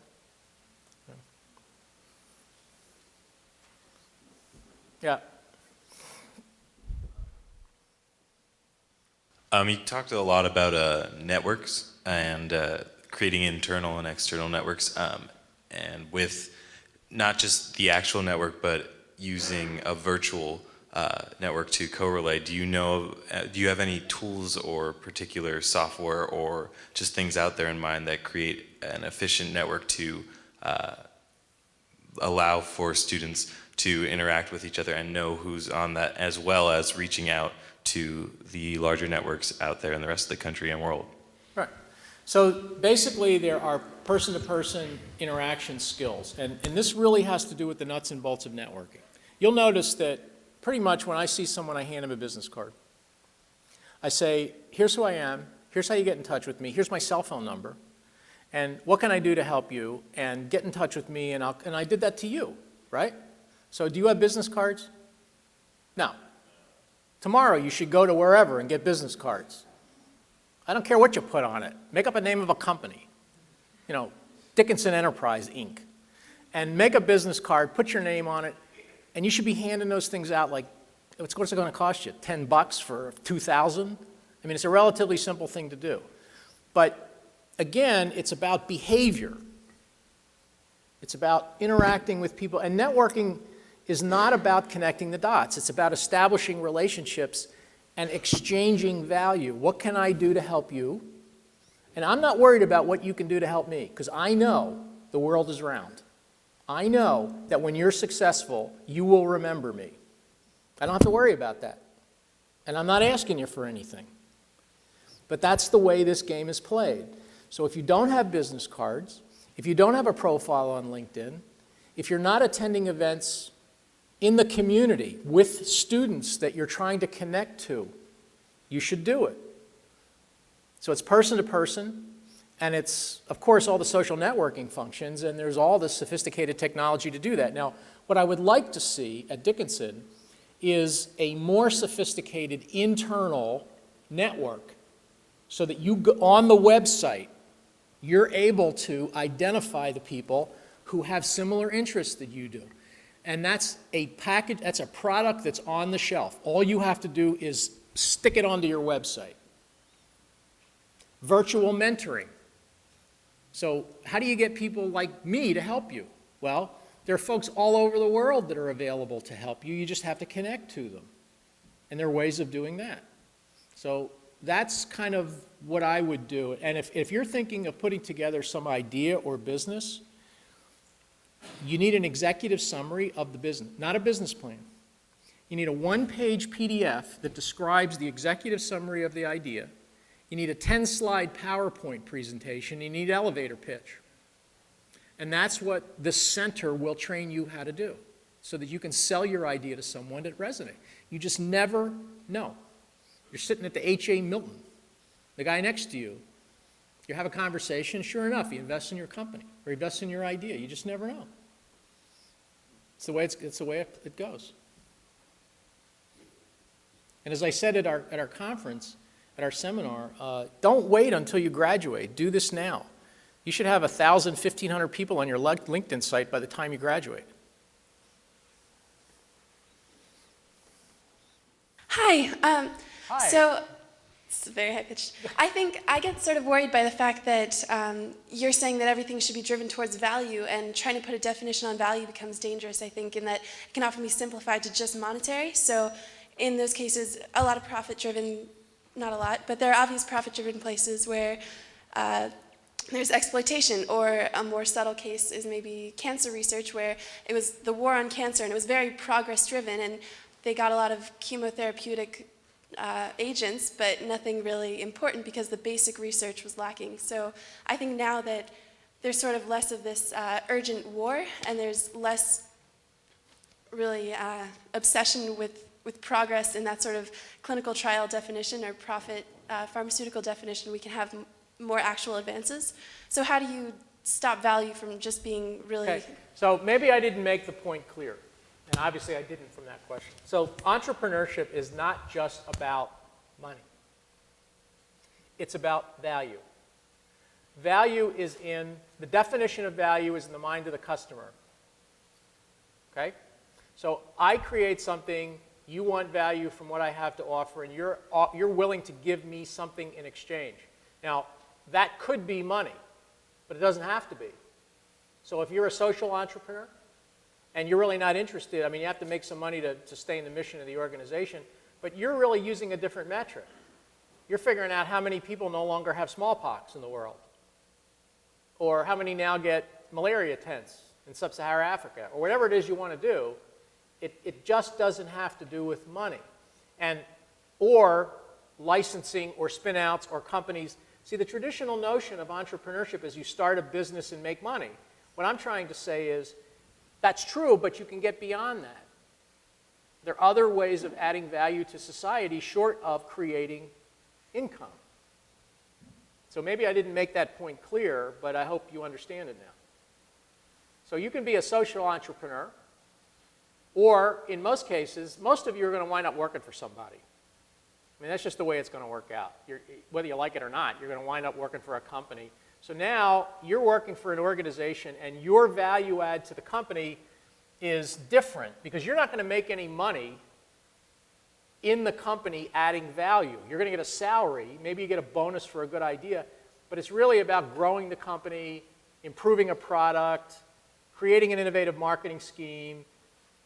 Speaker 2: Yeah.
Speaker 5: You talked a lot about networks and creating internal and external networks, and with not just the actual network, but using a virtual network to correlate. Do you have any tools or particular software or just things out there in mind that create an efficient network to allow for students to interact with each other and know who's on that, as well as reaching out to the larger networks out there in the rest of the country and world?
Speaker 2: Right. So basically there are person-to-person interaction skills, and this really has to do with the nuts and bolts of networking. You'll notice that pretty much when I see someone, I hand them a business card. I say, here's who I am, here's how you get in touch with me, here's my cell phone number, and what can I do to help you, and get in touch with me, and I did that to you, right? So do you have business cards? No. Tomorrow you should go to wherever and get business cards. I don't care what you put on it. Make up a name of a company. You know, Dickinson Enterprise, Inc. And make a business card, put your name on it, and you should be handing those things out like, what's it going to cost you? $10 for 2,000? I mean, it's a relatively simple thing to do. But again, it's about behavior. It's about interacting with people, and networking is not about connecting the dots. It's about establishing relationships and exchanging value. What can I do to help you? And I'm not worried about what you can do to help me, because I know the world is round. I know that when you're successful, you will remember me. I don't have to worry about that. And I'm not asking you for anything. But that's the way this game is played. So if you don't have business cards, if you don't have a profile on LinkedIn, if you're not attending events in the community with students that you're trying to connect to, you should do it. So it's person to person, and it's, of course, all the social networking functions, and there's all the sophisticated technology to do that. Now, what I would like to see at Dickinson is a more sophisticated internal network so that you go on the website, you're able to identify the people who have similar interests that you do. And that's a package, that's a product that's on the shelf. All you have to do is stick it onto your website. Virtual mentoring. So how do you get people like me to help you? Well, there are folks all over the world that are available to help you. You just have to connect to them. And there are ways of doing that. So that's kind of what I would do. And if you're thinking of putting together some idea or business, you need an executive summary of the business, not a business plan. You need a one-page PDF that describes the executive summary of the idea. You need a 10-slide PowerPoint presentation. You need an elevator pitch. And that's what the center will train you how to do so that you can sell your idea to someone that resonates. You just never know. You're sitting at the H.A. Milton, the guy next to you. You have a conversation, sure enough, he invests in your company or he invests in your idea. You just never know. It's the way it goes. And as I said at our conference, at our seminar, don't wait until you graduate. Do this now. You should have 1,000, 1,500 people on your LinkedIn site by the time you graduate.
Speaker 3: Hi.
Speaker 2: Hi.
Speaker 3: So, it's very high-pitched. I think I get sort of worried by the fact that you're saying that everything should be driven towards value, and trying to put a definition on value becomes dangerous, I think, in that it can often be simplified to just monetary. So in those cases, a lot of profit-driven, not a lot, but there are obvious profit-driven places where there's exploitation, or a more subtle case is maybe cancer research, where it was the war on cancer, and it was very progress-driven, and they got a lot of chemotherapeutic agents, but nothing really important because the basic research was lacking. So I think now that there's sort of less of this urgent war, and there's less really obsession with progress in that sort of clinical trial definition or profit pharmaceutical definition, we can have more actual advances. So how do you stop value from just being really...
Speaker 2: Okay, so maybe I didn't make the point clear, and obviously I didn't from that question. So entrepreneurship is not just about money. It's about value. Value is in, the definition of value is in the mind of the customer. Okay? So I create something, you want value from what I have to offer, and you're willing to give me something in exchange. Now, that could be money, but it doesn't have to be. So if you're a social entrepreneur and you're really not interested, I mean, you have to make some money to stay in the mission of the organization, but you're really using a different metric. You're figuring out how many people no longer have smallpox in the world, or how many now get malaria tents in sub-Saharan Africa, or whatever it is you want to do. It just doesn't have to do with money. Or licensing or spin-outs or companies. See, the traditional notion of entrepreneurship is you start a business and make money. What I'm trying to say is that's true, but you can get beyond that. There are other ways of adding value to society short of creating income. So maybe I didn't make that point clear, but I hope you understand it now. So you can be a social entrepreneur, or in most cases, most of you are going to wind up working for somebody. I mean, that's just the way it's going to work out. Whether you like it or not, you're going to wind up working for a company. So now you're working for an organization, and your value add to the company is different because you're not going to make any money in the company adding value. You're going to get a salary, maybe you get a bonus for a good idea, but it's really about growing the company, improving a product, creating an innovative marketing scheme.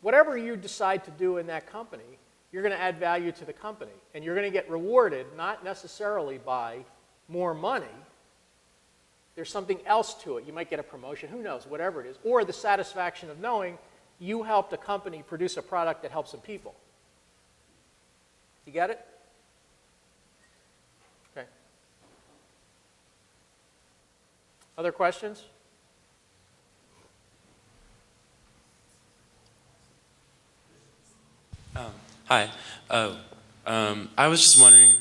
Speaker 2: Whatever you decide to do in that company, you're going to add value to the company, and you're going to get rewarded not necessarily by more money. There's something else to it. You might get a promotion, who knows, whatever it is, or the satisfaction of knowing you helped a company produce a product that helps some people. You get it? Okay. Other questions?
Speaker 6: Hi. I was just wondering,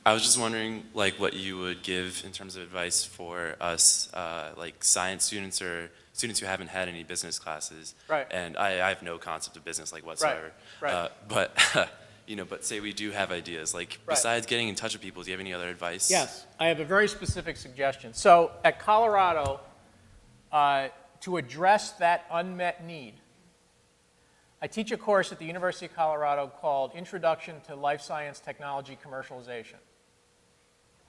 Speaker 6: I was just wondering, like, what you would give in terms of advice for us, like science students or students who haven't had any business classes.
Speaker 2: Right.
Speaker 6: And I have no concept of business, like, whatsoever.
Speaker 2: Right.
Speaker 6: But, you know, but say we do have ideas, like,
Speaker 2: Right.
Speaker 6: besides getting in touch with people, do you have any other advice?
Speaker 2: Yes, I have a very specific suggestion. So at Colorado, to address that unmet need, I teach a course at the University of Colorado called Introduction to Life Science Technology Commercialization.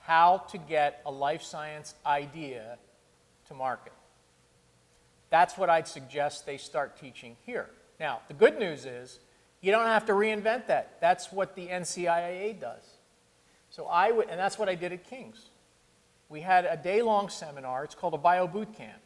Speaker 2: How to get a life science idea to market. That's what I'd suggest they start teaching here. Now, the good news is you don't have to reinvent that. That's what the NCIAA does. So and that's what I did at King's. We had a day-long seminar. It's called a bio boot camp.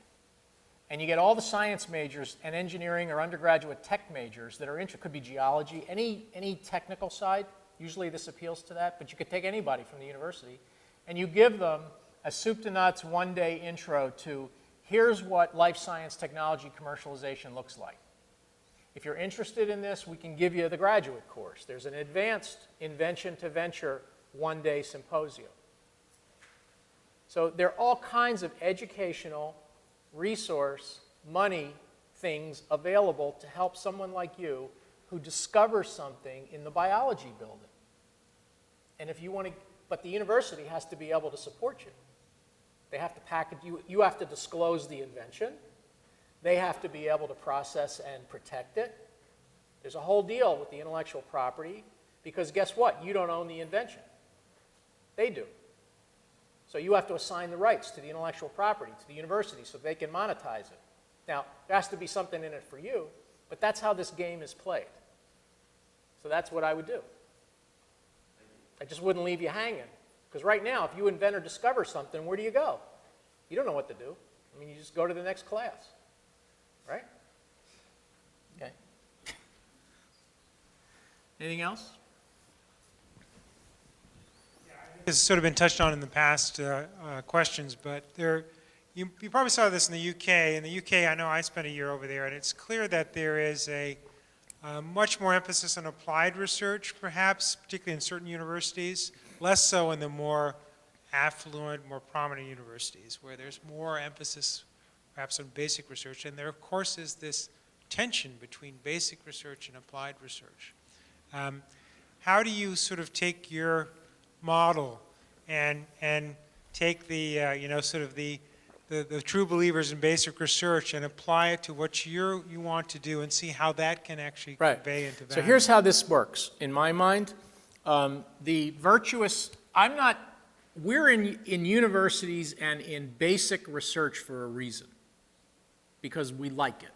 Speaker 2: And you get all the science majors and engineering or undergraduate tech majors that are interested. Could be geology, any technical side. Usually this appeals to that, but you could take anybody from the university. And you give them a soup to nuts one-day intro to here's what life science technology commercialization looks like. If you're interested in this, we can give you the graduate course. There's an advanced invention to venture one-day symposium. So there are all kinds of educational, resource, money things available to help someone like you who discovers something in the biology building. And if you want to, but the university has to be able to support you. They have to package, you have to disclose the invention. They have to be able to process and protect it. There's a whole deal with the intellectual property because guess what? You don't own the invention. They do. So you have to assign the rights to the intellectual property to the university so they can monetize it. Now, there has to be something in it for you, but that's how this game is played. So that's what I would do. I just wouldn't leave you hanging. Because right now, if you invent or discover something, where do you go? You don't know what to do. I mean, you just go to the next class, right? Okay. Anything else?
Speaker 7: It's sort of been touched on in the past questions, but you probably saw this in the UK. In the UK, I know I spent a year over there, and it's clear that there is a much more emphasis on applied research, perhaps, particularly in certain universities, less so in the more affluent, more prominent universities, where there's more emphasis perhaps on basic research, and there, of course, is this tension between basic research and applied research. How do you sort of take your model and take the, sort of the true believers in basic research and apply it to what you want to do and see how that can actually convey into value?
Speaker 2: So here's how this works, in my mind. The virtuous, we're in universities and in basic research for a reason, because we like it.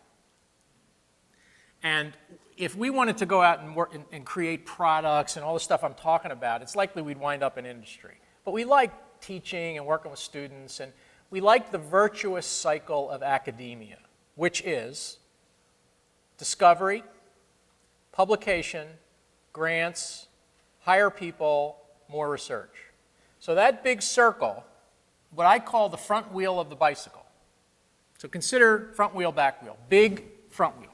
Speaker 2: And if we wanted to go out and work and create products and all the stuff I'm talking about, it's likely we'd wind up in industry. But we like teaching and working with students, and we like the virtuous cycle of academia, which is discovery, publication, grants, hire people, more research. So that big circle, what I call the front wheel of the bicycle. So consider front wheel, back wheel, big front wheel.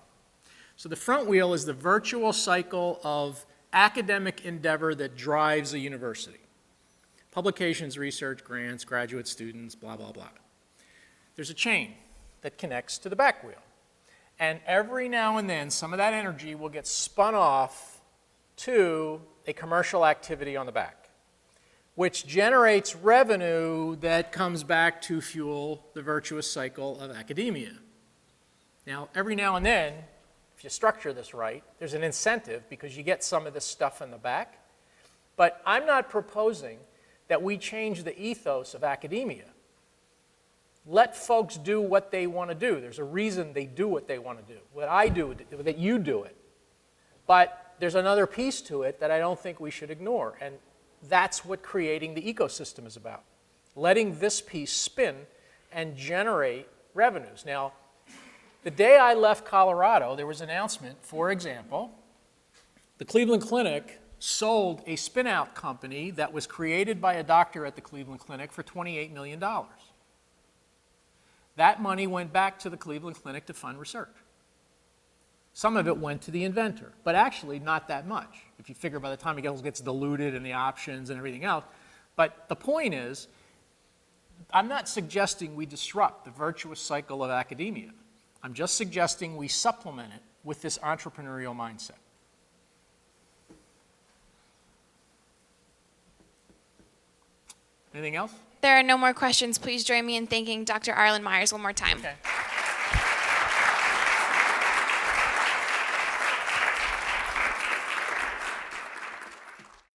Speaker 2: So the front wheel is the virtual cycle of academic endeavor that drives a university. Publications, research, grants, graduate students, blah, blah, blah. There's a chain that connects to the back wheel. And every now and then, some of that energy will get spun off to a commercial activity on the back, which generates revenue that comes back to fuel the virtuous cycle of academia. Now, every now and then, if you structure this right, there's an incentive because you get some of this stuff in the back. But I'm not proposing that we change the ethos of academia. Let folks do what they want to do. There's a reason they do what they want to do. What I do, that you do it. But there's another piece to it that I don't think we should ignore, and that's what creating the ecosystem is about. Letting this piece spin and generate revenues. Now, the day I left Colorado, there was an announcement, for example, the Cleveland Clinic sold a spin-out company that was created by a doctor at the Cleveland Clinic for $28 million. That money went back to the Cleveland Clinic to fund research. Some of it went to the inventor, but actually not that much. If you figure by the time it gets diluted and the options and everything else. But the point is, I'm not suggesting we disrupt the virtuous cycle of academia. I'm just suggesting we supplement it with this entrepreneurial mindset. Anything else?
Speaker 8: There are no more questions. Please join me in thanking Dr. Arlen Myers one more time.
Speaker 2: Okay.